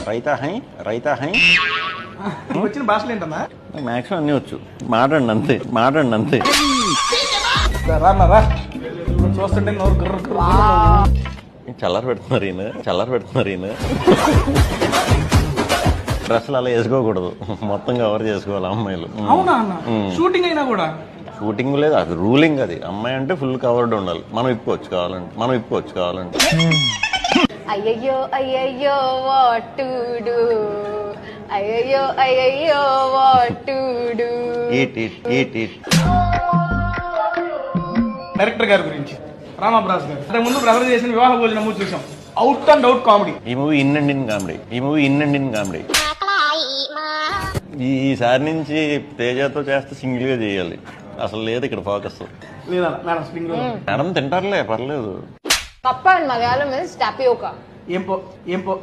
Raita high వచ్చిన భాషలు ఏంటన్నా? మ్యాక్సిమం అన్నీ వచ్చు. మాట్లాడండి అంతే. రా చూస్తుంటే నోరు గుర్ర చల్లారి పెడుతున్నారు ఈయన డ్రెస్సులు అలా వేసుకోకూడదు, మొత్తం కవర్ చేసుకోవాలి అమ్మాయిలు. అవునా అన్న? షూటింగ్ అయినా కూడా షూటింగ్ లేదు, అది రూలింగ్. అది అమ్మాయి అంటే ఫుల్ కవర్డ్ ఉండాలి. మనం ఇప్పుకోవచ్చు కావాలంటే. అయ్యయ్యో వాట్ టు డు, అయ్యయ్యో what to do. Eat director గారి గురించి రామాబ్రాస్ గారు అంతకు ముందు బ్రదర్ చేసిన వివాహ భోజనం మూవీ చూసాం. Out and out comedy. ఈ movie in and in comedy. ఈసారి నుంచి తేజతో చేస్తే సింగిల్ గా చేయాలి. అసలు లేదు ఇక్కడ ఫోకస్. లేదా మేడం స్ప్రింగ్ రోల్ మేడం తింటారులే, పర్లేదు. కప్ప అండ్ మలయాళం ఇస్ టాపియోకా. ఏం పో